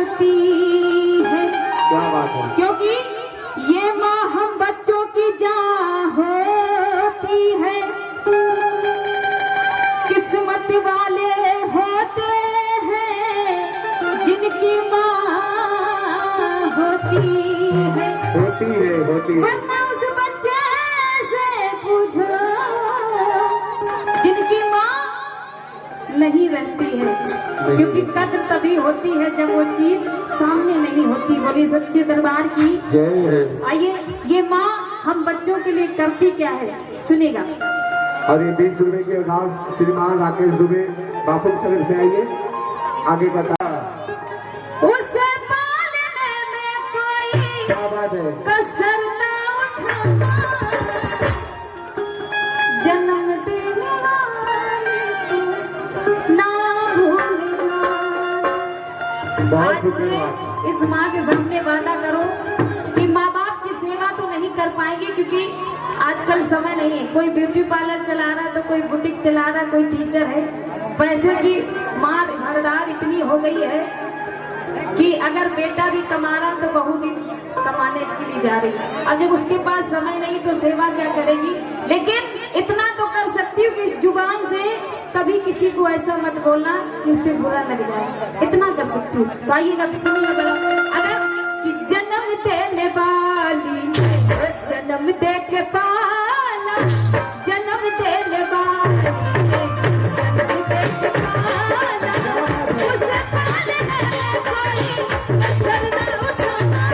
करती है। क्या बात है। क्योंकि ये माँ हम बच्चों की जान होती है। किस्मत वाले होते हैं जिनकी माँ होती है। होती है, होती है। वरना उस बच्चे से पूछो जिनकी माँ नहीं रहती है। क्योंकि कद्र तभी होती है जब वो चीज सामने नहीं होती। बोली सच्चे दरबार की जय। आइए, ये माँ हम बच्चों के लिए करती क्या है, सुनेगा। और ये 20 रुपए के अनाज श्रीमान राकेश दुबे बापू की तरफ से आइए, आगे बता। उसे पालने में कोई क्या बात है। कसर ना उठाना, जन्म देने वाले को ना भूलना। बहुत आज शुक्रिया। से इस माँ के सामने वादा करो कि माँ बाप की सेवा तो नहीं कर पाएंगे, क्योंकि आजकल समय नहीं है। कोई ब्यूटी पार्लर चला रहा, तो कोई बुटीक चला रहा, कोई टीचर है। पैसे की मार भरदार इतनी हो गई है कि अगर बेटा भी कमा रहा तो बहू भी कमाने के लिए जा रही। और जब उसके पास समय नहीं तो सेवा क्या करेगी। लेकिन इतना तो कर सकती हूँ कि इस जुबान से कभी किसी को ऐसा मत बोलना कि उससे बुरा लग जाए। इतना कर सकती हूँ। तो आइएगा सुनिए जरा। अगर कि जन्म देने वाली जन्म दे के पाला, जन्म देने वाली जन्म दे के पाला, उसे पालने में कोई कसर न उठाना,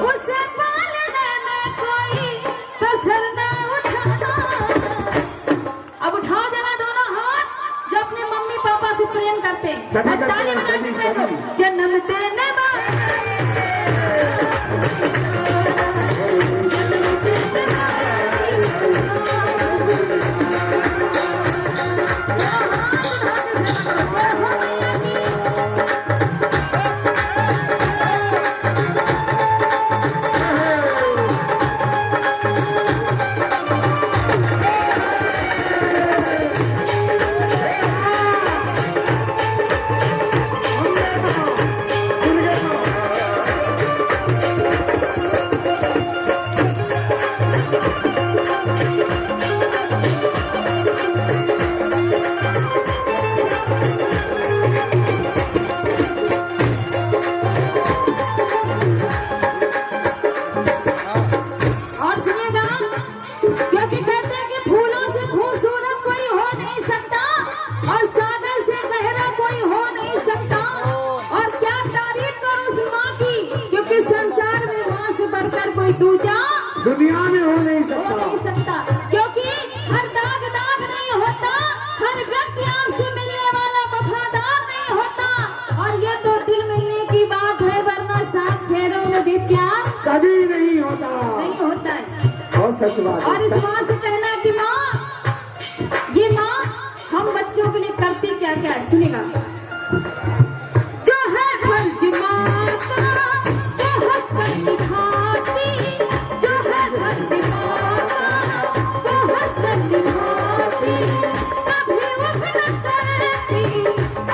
उसे पालने में कोई कसर न उठाना। अब उठाओ जरा दोनों हाथ जो अपने मम्मी पापा से प्रेम करते हैं। ताली बजा के कह दो, जन्म देने वाली दुनिया में हो नहीं सकता, क्योंकि हर दाग दाग नहीं होता, हर व्यक्ति आपसे मिलने वाला वफादार नहीं होता। और ये तो दिल मिलने की बात है, वरना साथ फेरों में भी प्यार कभी नहीं होता है। और सच बात है। और इस बात से कहना कि माँ, ये माँ हम बच्चों के लिए करती क्या क्या है, सुनेगा। जो है फर्ज माँ का, जो हंस कर दिखाती, जो है फर्ज माँ का, वो हंस कर दिखाती, कभी वो न करती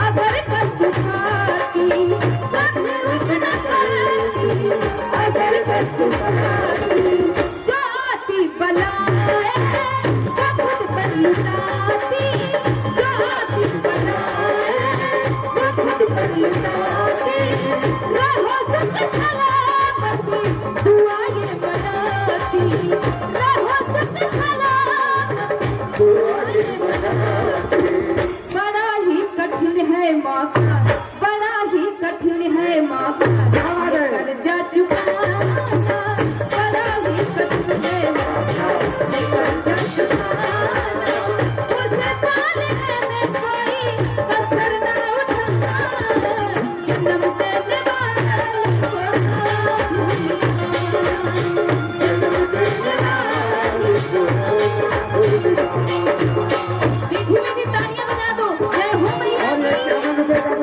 अगर कष्ट उठाती, कभी वो न करती अगर कष्ट उठाती। जो आती बलाए वो खुद पर लुटाती, जो आती बलाए वो खुद पर लुटाती, रहो सुख सलामती दुआ ये बनाती, रहो सुख सलामती दुआ ये बनाती। बड़ा ही कठिन है माँ का, बड़ा ही कठिन है माँ का कर्जा चुकाना, बड़ा ही कठिन है माँ का कर्जा चुकाना, उसे पालने में कोई कसर न उठाना, जन्म देने वाले को ना भूलना, जन्म देने वाले को ना भूलना। मीठी मीठी तालियां बजा दो, जय हो मैया की।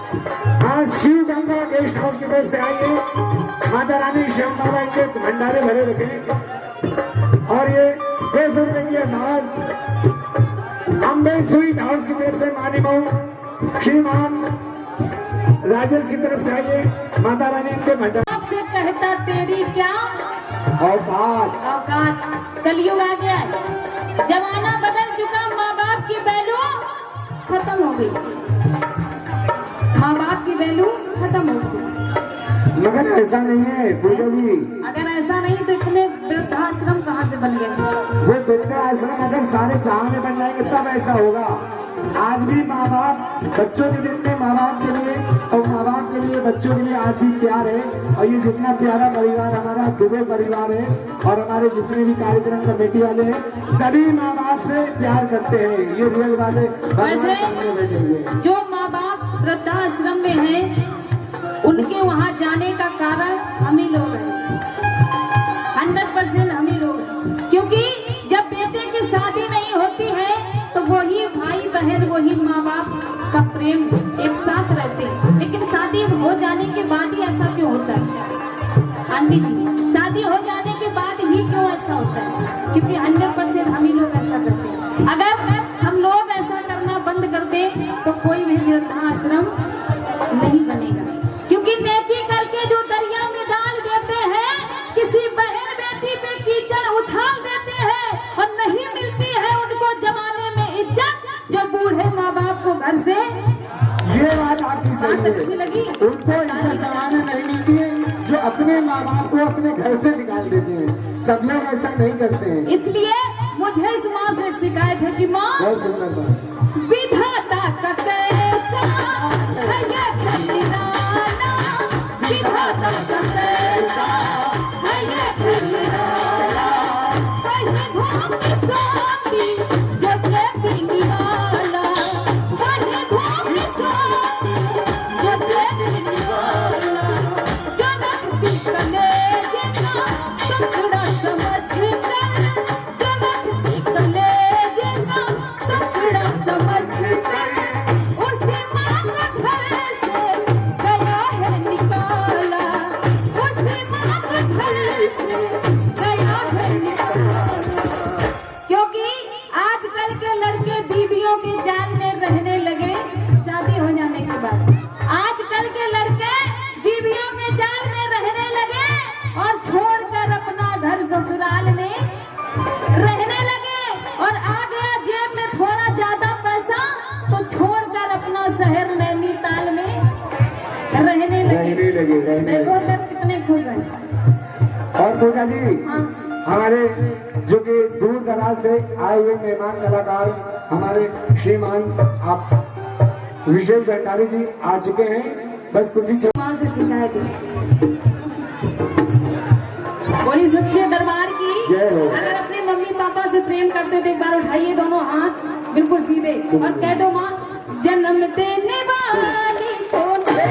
आज शिव गंगा गेस्ट हाउस की तरफ से आइए, माता रानी श्याम बाबा के भंडारे भरे रखे। और ये 200 रुपए की अनाज अम्बे स्वीट हाउस की तरफ से मानी मऊ श्रीमान राजेश की तरफ से आइए, माता रानी इनके भंडारे। आपसे कहता तेरी क्या औकात, कलयुग आ गया है, जमाना बदल चुका, माँ बाप की वैल्यू खत्म हो गई, माँ बाप की वैल्यू खत्म हो गई। मगर ऐसा नहीं है पूजा जी, अगर ऐसा नहीं तो इतने वृद्धाश्रम कहाँ से बन गए? वो वृद्धाश्रम अगर सारे चाह में बन जाएंगे तब ऐसा होगा। आज भी माँ बाप बच्चों के दिल में माँ बाप के लिए और माँ बाप के लिए बच्चों के लिए आज भी प्यार है। और ये जितना प्यारा परिवार हमारा दुबे परिवार है और हमारे जितने भी कार्यक्रम कमेटी वाले हैं सभी माँ बाप से प्यार करते हैं, ये रियल बात है। भगवान सामने बैठे हुए हैं। जो माँ बाप वृद्धाश्रम में हैं उनके वहाँ जाने का कारण हम ही लोग हैं, 100% हम ही लोग हैं। क्योंकि जब बेटे की शादी नहीं होती है तो वही भाई बहन वही माँ बाप का प्रेम एक साथ रहते हैं, लेकिन शादी हो जाने के बाद ही ऐसा क्यों होता है? आंटी जी, शादी हो जाने के बाद ही क्यों ऐसा होता है? क्योंकि 100% हम ही लोग ऐसा करते हैं। अगर हम लोग ऐसा करना बंद कर दें तो कोई भी वृद्धाश्रम नहीं बनेगा। क्योंकि नेकी करके जो दरिया में डाल देते हैं, किसी बहन बेटी पे कीचड़ उछाल देते हैं और नहीं मिलती है उनको जमाने में इज्जत, जो बूढ़े माँ बाप को घर से, ये बात आपकी सही अच्छी लगी। उनको इज्जत जमाने नहीं मिलती है जो अपने माँ बाप को अपने घर से निकाल देते हैं। सब लोग ऐसा नहीं करते हैं। इसलिए मुझे इस माँ से शिकायत है कि माँ, बहुत सुंदर बात। विधाता का कैसा है ये खिलाना, विधाता का कैसा है ये खिलाना, कहीं घूम के सोती जब ले पीने वाला, कहीं घूम के सोती जब ले पीने वाला, जनकती कलेजे का टुकड़ा समझ कर, जनकती कलेजे का टुकड़ा समझ कर, उसी माँ को घर से गया है निकाला, उसी माँ को घर से गया है निकाला। क्योंकि आजकल के लड़के बीवियों के जाल में रहने लगे शादी हो जाने के बाद। आजकल के लड़के बीवियों के जाल में रहने लगे और छोड़कर अपना घर ससुराल में रहने लगे, और आ गया जेब में थोड़ा ज्यादा पैसा तो छोड़कर अपना शहर नैनीताल में रहने लगे। देखो उधर कितने खुश हैं। और पूजा जी, हाँ, हमारे जो कि दूर दराज से आए हुए मेहमान कलाकार हमारे श्रीमान आप विशेष भंडारी जी आ चुके हैं। बस कुछ ही माँ से शिकायत है। बोली सच्चे दरबार की जय हो। अगर अपने मम्मी पापा से प्रेम करते तो एक बार उठाइए दोनों हाथ बिल्कुल सीधे और कह दो माँ, जन्म देने वाली कौन है?